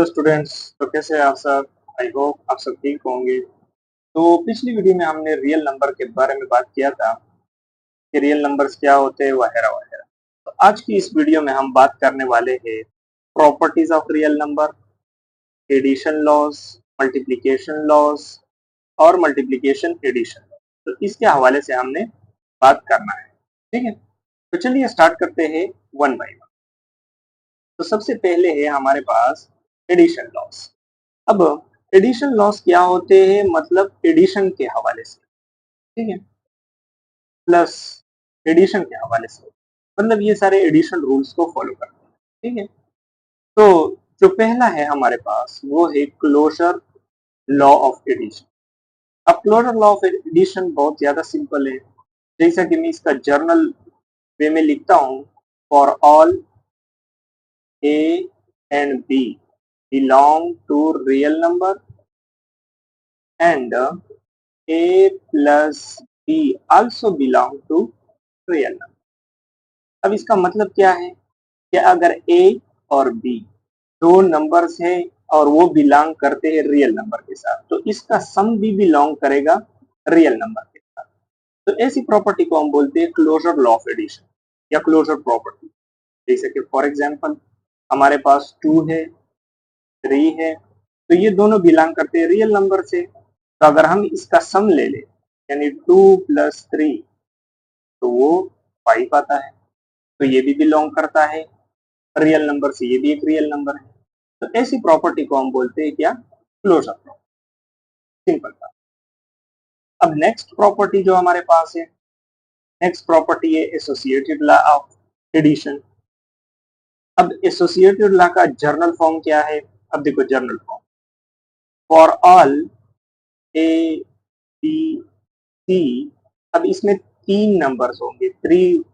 तो स्टूडेंट्स, तो कैसे हैं आप सब? आई होप आप सब ठीक होंगे। तो पिछली वीडियो में हमने रियल नंबर के बारे में बात किया था कि रियल नंबर्स क्या होते हैं वगैरह वगैरह। तो आज की इस वीडियो में हम बात करने वाले हैं properties of real number, addition laws, multiplication laws और मल्टीप्लिकेशन एडिशन। तो इसके हवाले से हमने बात करना है। ठीक है, तो चलिए स्टार्ट करते हैं वन बाय वन। तो सबसे पहले है हमारे पास एडिशन लॉस। अब एडिशन लॉस क्या होते हैं, मतलब एडिशन के हवाले से, ठीक है, प्लस एडिशन के हवाले से, मतलब ये सारे एडिशन रूल्स को फॉलो करते हैं। ठीक है, तो जो पहला है हमारे पास वो है क्लोजर लॉ ऑफ एडिशन। अब क्लोजर लॉ ऑफ एडिशन बहुत ज्यादा सिंपल है। जैसा कि मैं इसका जर्नल वे में लिखता हूँ, for all A and B belong to real number and a plus b also belong to real number। अब इसका मतलब क्या है कि अगर a और b दो नंबर्स हैं और वो बिलोंग करते हैं रियल नंबर के साथ, तो इसका सम भी बिलोंग करेगा रियल नंबर के साथ। तो ऐसी प्रॉपर्टी को हम बोलते हैं क्लोजर लॉ ऑफ एडिशन या क्लोजर प्रॉपर्टी। जैसे कि फॉर एग्जांपल हमारे पास 2 है, 3 है, तो ये दोनों बिलोंग करते हैं रियल नंबर से। तो अगर हम इसका सम ले लें, यानी 2 + 3, तो वो 5 आता है। तो ये भी बिलोंग करता है रियल नंबर से, ये भी एक रियल नंबर है। तो ऐसी प्रॉपर्टी को हम बोलते हैं क्या? Closure property. सिंपल था। अब नेक्स्ट प्रॉपर्टी जो हमारे पास है, नेक्स्ट प्रॉपर्टी है एसोसिएटेड लॉ ऑफ एडिशन। अब एसोसिएटेड लॉ का जर्नल फॉर्म क्या है? अब देखो general form, for all A b c. अब इसमें 3 नंबर्स होंगे, 3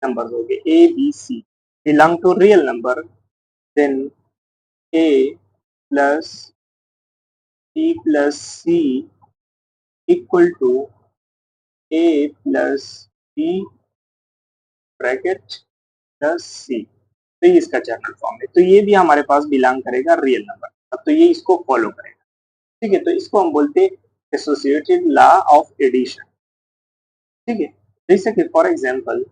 नंबर्स होंगे, a b c belong to real number, then a plus b plus c equal to a plus b bracket plus c. तो ये इसका जर्नल फॉर्म है। तो ये भी हमारे पास बिलोंग करेगा रियल नंबर। अब तो ये इसको फॉलो करेगा। ठीक है, तो इसको हम बोलते हैं एसोसिएटेड लॉ ऑफ एडिशन। ठीक है, जैसे कि फॉर एग्जांपल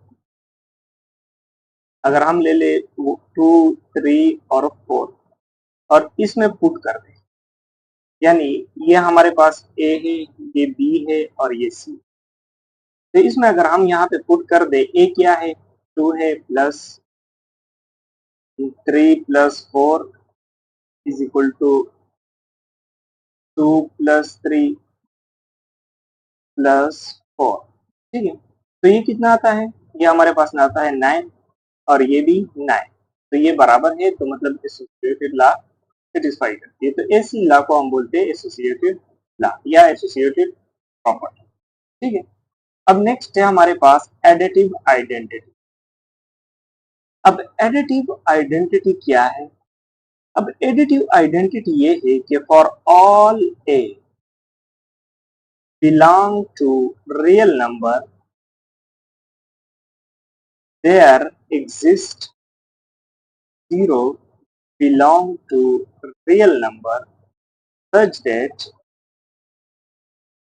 अगर हम ले ले 2, 3 और 4 और इसमें पुट कर दें, यानी ये हमारे पास ए है, ये बी है और ये सी। तो इसमें अगर हम यहाँ पे पुट कर दे, ए क्या है? 2 है, प्लस 3 + 4 इज इक्वल टू 2 + 3 + 4। ठीक है, तो ये कितना आता है? ये हमारे पास में आता है 9 और ये भी 9। तो ये बराबर है, तो मतलब एसोसिएटेड लॉ सेटिस्फाई करती है। तो ऐसी लॉ को हम बोलते हैं एसोसिएटेड लॉ या एसोसिएटेड प्रॉपर्टी। ठीक है, अब नेक्स्ट है हमारे पास एडिटिव आइडेंटिटी। अब एडिटिव आइडेंटिटी क्या है? अब एडिटिव आइडेंटिटी ये है कि for all A belong to real number there exist 0 belong to real number such that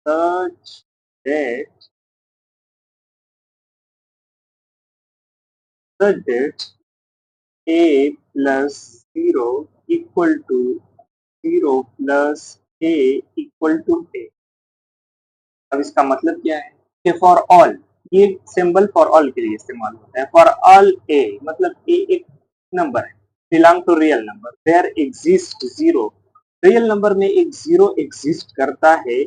such that such that a plus 0 equal to 0 plus a equal to a। अब इसका मतलब क्या है कि फॉर ऑल, ये सिंबल फॉर ऑल के लिए इस्तेमाल होता है। फॉर ऑल ए मतलब ए एक नंबर है, belong to real number, there exist 0, real number में एक 0 एग्जिस्ट करता है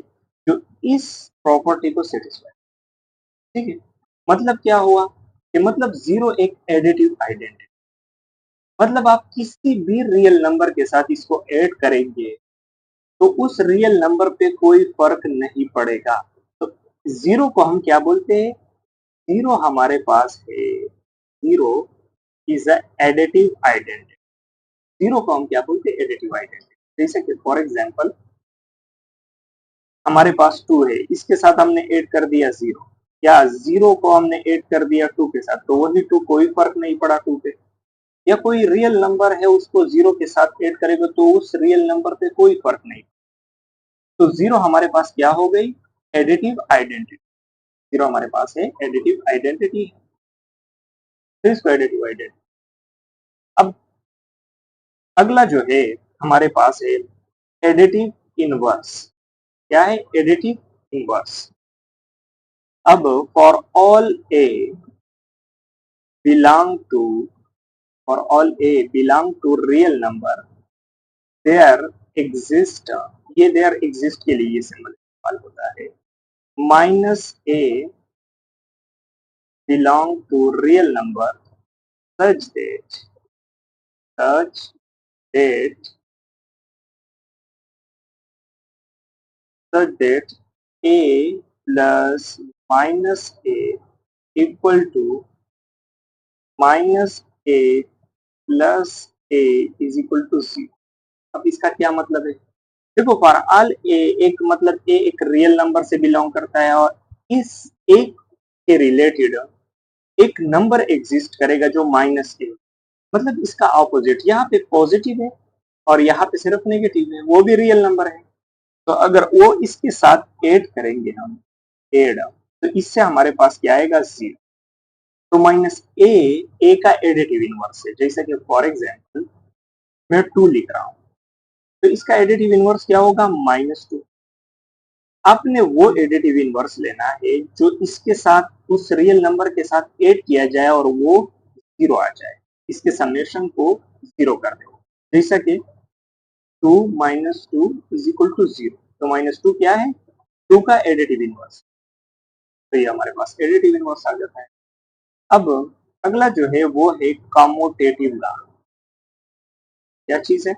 जो इस प्रॉपर्टी को सेटिस्फाई। ठीक है, मतलब क्या हुआ कि मतलब 0 एक एडिटिव आइडेंटिटी, मतलब आप किसी भी रियल नंबर के साथ इसको ऐड करेंगे तो उस रियल नंबर पे कोई फर्क नहीं पड़ेगा। तो 0 को हम क्या बोलते हैं? 0 हमारे पास है, 0 इज अ एडिटिव आइडेंटिटी। 0 को हम क्या बोलते हैं? Additive identity. जैसे कि फॉर एग्जांपल हमारे पास 2 है, इसके साथ हमने ऐड कर दिया 0, या 0 को हमने ऐड कर दिया 2 के साथ, तो वही 2, कोई फर्क नहीं पड़ा 2 पे। या कोई रियल नंबर है उसको जीरो के साथ ऐड करेगा तो उस रियल नंबर पे कोई फर्क नहीं। तो जीरो हमारे पास क्या हो गई, एडिटिव आइडेंटिटी। जीरो हमारे पास है एडिटिव आइडेंटिटी, तो इसको एडिटिव आइडेंटिटी। अब अगला जो है हमारे पास है एडिटिव इनवर्स। क्या है, एडिटिव इनवर्स। अब for all A belong to, for all A belong to real number there exist, ये देयर एग्जिस्ट के लिए ये सिंबल इस्तेमाल होता है। Minus A belong to real number such that such that such that a plus minus a equal to minus a plus a is equal to 0। अब इसका क्या मतलब है, देखो फॉर ऑल ए, एक मतलब ए एक रियल नंबर से बिलोंग करता है और इस एक के रिलेटेड एक नंबर एग्जिस्ट करेगा जो माइनस ए, मतलब इसका ऑपोजिट, यहाँ पे पॉजिटिव है और यहाँ पे सिर्फ नेगेटिव है, वो भी रियल नंबर है। तो अगर वो इसके साथ ऐड करेंगे हम, ऐड, तो इससे हमारे पास क्या आएगा, जीरो। तो माइनस ए का एडिटिव इनवर्स है। जैसा कि फॉर एग्जांपल मैं 2 लिख रहा हूँ, तो इसका एडिटिव इनवर्स क्या होगा, -2। आपने वो एडिटिव इनवर्स लेना है जो इसके साथ उस रियल नंबर के साथ ऐड किया जाए और वो जीरो आ जाए, इसके समेशन को जीरो कर दो। जैसा कि 2 - 2 इज इक्वल टू 0। तो -2 क्या है, 2 का एडिटिव इनवर्स। तो ये हमारे पास एडिटिव इनवर्स आ जाता है। अब अगला जो है वो है कम्यूटेटिव लॉ। क्या चीज है,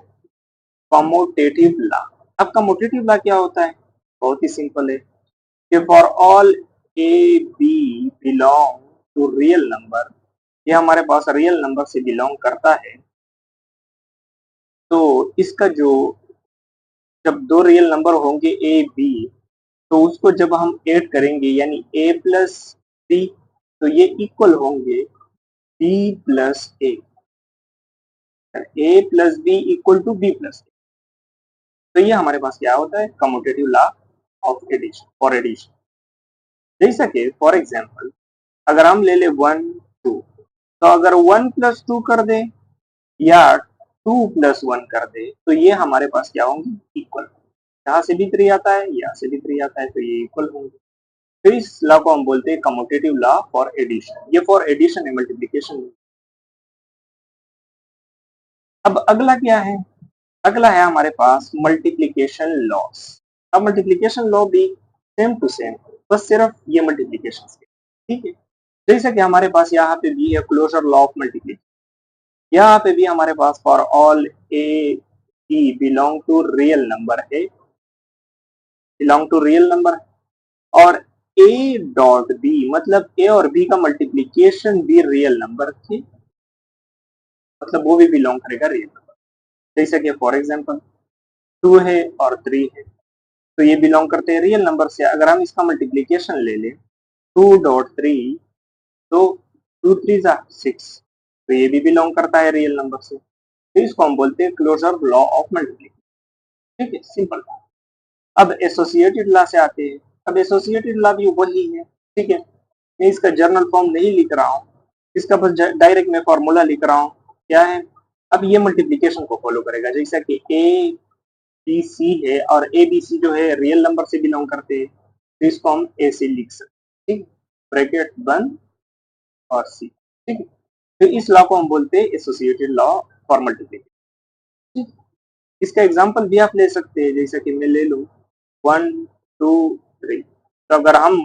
कम्यूटेटिव लॉ। अब कम्यूटेटिव लॉ क्या होता है, बहुत ही सिंपल है कि for all A B belong to real number, ये हमारे पास रियल नंबर से बिलोंग करता है, तो इसका जो, जब दो रियल नंबर होंगे ए बी, तो उसको जब हम ऐड करेंगे यानी ए प्लस बी, तो ये इक्वल होंगे B plus A plus B equal to B plus. तो ये हमारे पास क्या होता है, commutative law of addition, for addition. जैसा कि फॉर एग्जांपल अगर हम ले ले 1 2, तो अगर 1 प्लस 2 कर दे या 2 प्लस 1 कर दे, तो ये हमारे पास क्या होंगे, इक्वल। यहाँ से भी 3 आता है, यहाँ से भी 3 आता है, तो ये इक्वल होंगे। तो इस लॉ को हम बोलते हैं कम्यूटेटिव लॉ फॉर एडिशन। ये फॉर एडिशन है, मल्टीप्लिकेशन। अब अगला क्या है, अगला है हमारे पास मल्टीप्लिकेशन लॉस। अब मल्टीप्लिकेशन लॉ भी सेम टू सेम, बस सिर्फ ये मल्टीप्लिकेशन, ठीक है। जैसे कि हमारे पास यहाँ पे भी है क्लोजर लॉ ऑफ मल्टीप्लिकेशन, यहाँ पे भी हमारे पास for all A B belong to real number है, बिलोंग टू रियल नंबर, और ए डॉट बी मतलब ए और बी का मल्टीप्लीकेशन भी रियल नंबर थे, मतलब वो भी बिलोंग करेगा रियल नंबर। जैसे कि फॉर एग्जांपल 2 है और 3 है, तो ये बिलोंग करते हैं रियल नंबर से। अगर हम इसका मल्टीप्लीकेशन ले लें 2.3, तो 2 3 जा 6, तो ये भी बिलोंग करता है रियल नंबर से। तो इसको हम बोलते हैं क्लोजर लॉ ऑफ मल्टीप्लिकेशन। ठीक है, सिंपल। अब एसोसिएटेड लॉ से आते हैं। अब एसोसिएटेड लॉ भी वही है, ठीक है। मैं इसका जर्नल फॉर्म नहीं लिख रहा हूँ, इसका बस डायरेक्ट मैं फॉर्मूला लिख रहा हूँ। क्या है, अब ये मल्टीप्लिकेशन को फॉलो करेगा। जैसा कि ए बी सी है और ए बी सी जो है रियल नंबर से बिलोंग करते हैं, तो इसको हम ए से लिख सकते हैं, ठीक, ब्रैकेट बंद और सी, ठीक है। तो इस लॉ को हम बोलते हैं एसोसिएटेड लॉ फॉर मल्टीप्लिकेशन। इसका एग्जाम्पल भी आप ले सकते हैं, जैसा कि मैं ले लूँ 1 2 3। तो अगर हम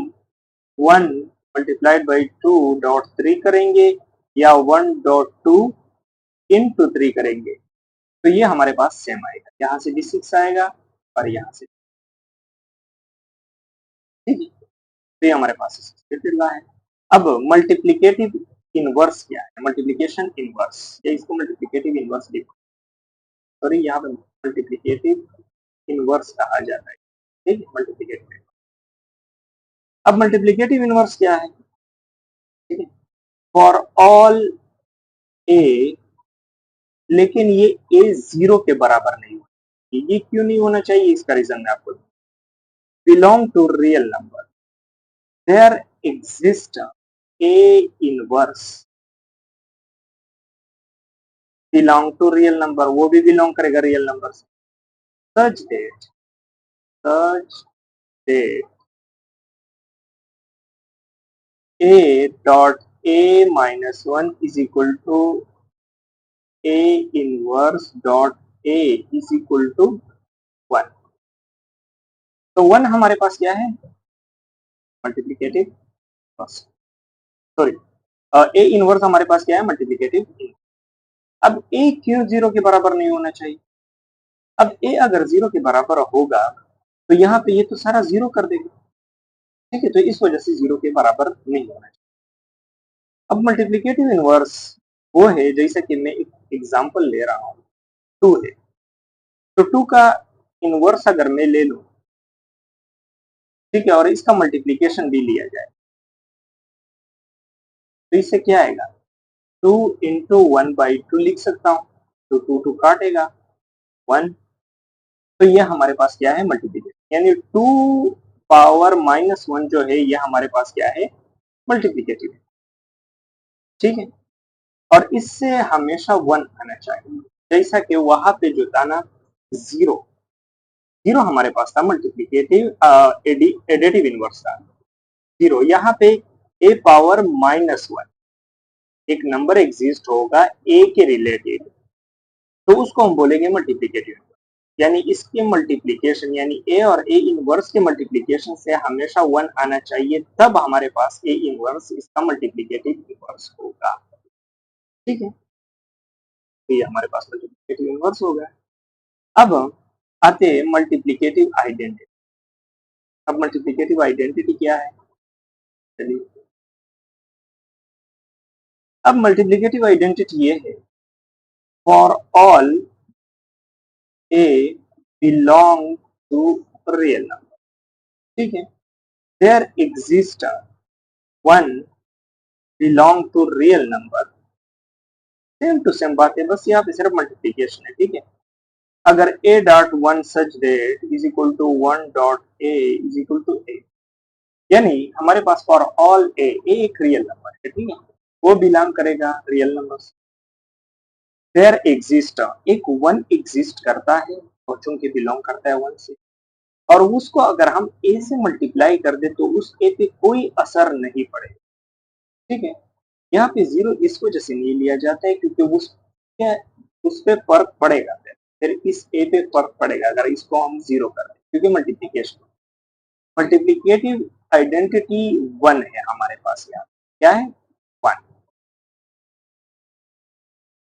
1 मल्टीप्लाइड बाई 2.3 करेंगे या 1.2 इंटू 3 करेंगे, तो ये हमारे पास सेम आएगा, यहाँ से भी 6 आएगा और यहाँ से, ठीक है। तो ये हमारे पास एसोसिएटेड लॉ है। अब मल्टीप्लिकेटिव इनवर्स क्या है, मल्टीप्लिकेशन इनवर्स, या इसको मल्टीप्लिकेटिव इनवर्स लिखो, सॉरी यहाँ पे मल्टीप्लिकेटिव इनवर्स कहा जाता है, ठीक है, मल्टीप्लिकेटिव। अब मल्टीप्लिकेटिव इनवर्स क्या है, ठीक है, फॉर ऑल ए लेकिन ये a 0 के बराबर नहीं होना चाहिए। ये क्यों नहीं होना चाहिए, इसका रीजन मैं आपको belong to real number there exist a inverse belong to real number, वो भी बिलोंग करेगा रियल नंबर से, such that such that a dot a minus 1 is equal to a inverse dot a is equal to 1। तो 1 हमारे पास क्या है, multiplicative, sorry, A inverse हमारे पास क्या है, मल्टीप्लिकेटिव। अब ए क्यों 0 के बराबर नहीं होना चाहिए, अब ए अगर 0 के बराबर होगा तो यहाँ पे ये तो सारा 0 कर देगा, ठीक है, तो इस वजह से 0 के बराबर नहीं होना चाहिए। अब मल्टीप्लिकेटिव इनवर्स वो है, जैसा कि मैं एक एग्जांपल ले रहा हूँ, 2 है, तो 2 का इनवर्स अगर मैं ले लूं, ठीक है, और इसका मल्टीप्लिकेशन भी लिया जाए तो इससे क्या आएगा, 2 इंटू 1/2 लिख सकता हूँ, तो 2 काटेगा 1, तो ये हमारे पास क्या है, मल्टीप्लिकेशन, यानी 2 पावर माइनस 1 जो है ये हमारे पास क्या है, मल्टीप्लिकेटिव है, ठीक है, और इससे हमेशा 1 आना चाहिए, जैसा कि वहां पे जो था ना 0 0 हमारे पास था, मल्टीप्लिकेटिव एडिटिव इनवर्स था 0, यहाँ पे ए पावर माइनस 1 एक नंबर एग्जिस्ट होगा ए के रिलेटेड, तो उसको हम बोलेंगे मल्टीप्लिकेटिव, यानी इसके मल्टीप्लिकेशन यानी ए और ए इनवर्स के मल्टीप्लिकेशन से हमेशा 1 आना चाहिए, तब हमारे पास ए इनवर्स इसका मल्टीप्लिकेटिव इनवर्स होगा, ठीक है, तो ये हमारे पास मल्टीप्लिकेटिव इनवर्स हो गया। अब आते हैं मल्टीप्लिकेटिव आइडेंटिटी। अब मल्टीप्लिकेटिव आइडेंटिटी क्या है, चलिए, अब मल्टीप्लिकेटिव आइडेंटिटी ये है, for all A belong to real number, ठीक है, there exist one belong to real number, same to same बात है, बस यहाँ पे सिर्फ मल्टीप्लिकेशन है, ठीक है, अगर a dot 1 such that is equal to 1 dot a is equal to a, यानी हमारे पास फॉर ऑल a एक रियल नंबर है, ठीक है, वो बिलोंग करेगा रियल नंबर से, देयर एग्जिस्ट एक 1 एग्जिस्ट करता है और चूंकि बिलोंग करता है 1 से, और उसको अगर हम a से मल्टीप्लाई कर दे तो उस a पे कोई असर नहीं पड़ेगा, ठीक है, यहाँ पे 0 इस वजह से नहीं लिया जाता है क्योंकि उस पे फर्क पड़ेगा, फिर इस ए पे फर्क पड़ेगा अगर इसको हम 0 कर दें, क्योंकि मल्टीप्लिकेशन मल्टीप्लिकेटिव आइडेंटिटी 1 है हमारे पास, यहाँ क्या है 1,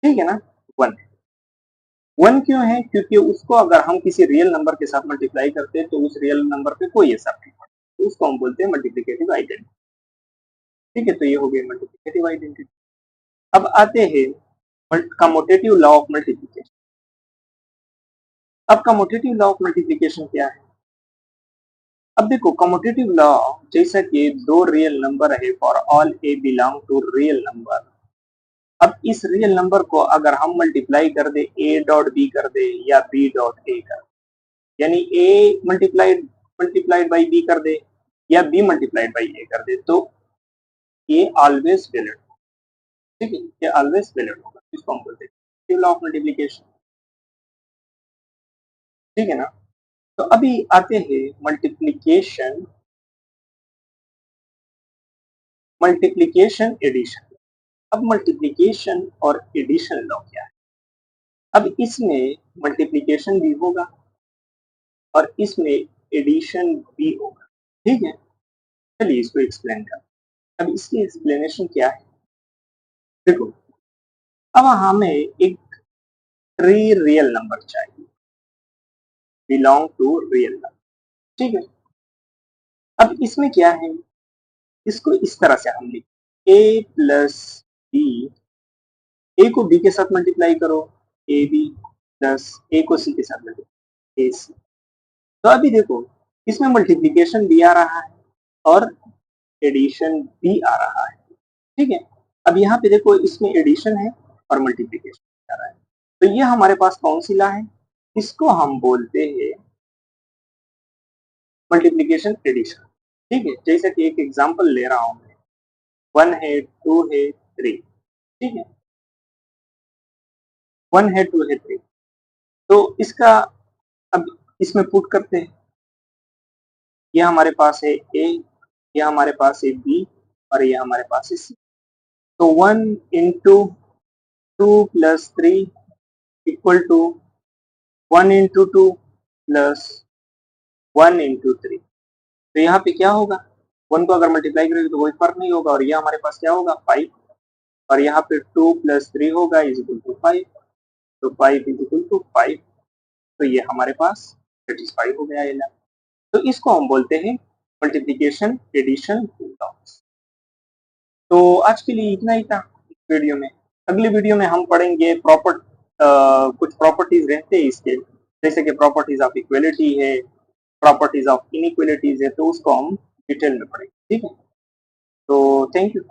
ठीक है ना, 1 है, 1 क्यों है, क्योंकि उसको अगर हम किसी रियल नंबर के साथ मल्टीप्लाई करते हैं तो उस रियल नंबर पे कोई असर नहीं पड़ता, तो उसको हम बोलते हैं मल्टीप्लिकेटिव आइडेंटिटी, ठीक है, तो ये हो गई मल्टीप्लिकेटिव आइडेंटिटी। अब आते हैं कम्यूटेटिव लॉ ऑफ मल्टीप्लिकेशन। अब कम्यूटेटिव लॉ ऑफ मल्टीप्लिकेशन क्या है, अब देखो कम्यूटेटिव लॉ, जैसा कि दो रियल नंबर है, for all A belong to real number, अब इस रियल नंबर को अगर हम मल्टीप्लाई कर दे, ए डॉट बी कर दे या बी डॉट ए कर दे, यानी ए मल्टीप्लाइड मल्टीप्लाइड बाई बी कर दे या बी मल्टीप्लाइड बाई ए कर दे, तो ये ऑलवेज वैलिड, ठीक है, ये ऑलवेज वैलिड होगा, इसको हम बोलते हैं लॉ ऑफ मल्टीप्लिकेशन, ठीक है ना। तो अभी आते हैं मल्टीप्लिकेशन मल्टीप्लिकेशन एडिशन। अब मल्टीप्लिकेशन और एडिशन लॉ क्या है, अब इसमें मल्टीप्लिकेशन भी होगा और इसमें एडिशन भी होगा, ठीक है, चलिए इसको एक्सप्लेन कर। अब इसकी एक्सप्लेनेशन क्या है, देखो, अब हमें एक थ्री रियल नंबर चाहिए, बिलोंग टू रियल नंबर, ठीक है, अब इसमें क्या है, इसको इस तरह से हम लिखें, ए प्लस बी, ए को बी के साथ मल्टीप्लाई करो, ए बी, प्लस ए को सी के साथ मल्टीप्लाई ए सी, तो अभी देखो इसमें मल्टीप्लिकेशन भी आ रहा है और एडिशन भी आ रहा है, ठीक है, अब यहाँ पे देखो इसमें एडिशन है और मल्टीप्लिकेशन आ रहा है, तो ये हमारे पास कौन सी ला है? इसको हम बोलते हैं मल्टीप्लिकेशन एडिशन। ठीक है, जैसे कि एक एग्जांपल ले रहा हूं मैं, 1 है, 2 है, 3। ठीक है, 1 है, 2 है, 3। तो इसका अब इसमें पुट करते हैं। ये हमारे पास है ए, ये हमारे पास है बी और ये हमारे पास है सी। तो 1 into 2 plus 3 equal to 1 into 2 plus 1 into 3। तो यहाँ पे क्या होगा, 1 को अगर मल्टीप्लाई करेंगे तो कोई फर्क नहीं होगा और ये हमारे पास क्या होगा 5, और यहाँ पे 2 प्लस 3 होगा इज इक्वल टू 5। तो 5 इज इक्वल टू 5। तो ये हमारे पास सेटिस्फाई हो गया ये। तो इसको हम बोलते हैं मल्टीप्लिकेशन एडिशन लॉस। तो आज के लिए इतना ही था इस वीडियो में। अगली वीडियो में हम पढ़ेंगे कुछ प्रॉपर्टीज रहते हैं इसके, जैसे कि प्रॉपर्टीज ऑफ इक्वलिटी है, प्रॉपर्टीज ऑफ इनइक्वलिटीज है, तो उसको हम डिटेल में पढ़ेंगे। ठीक है, तो थैंक यू।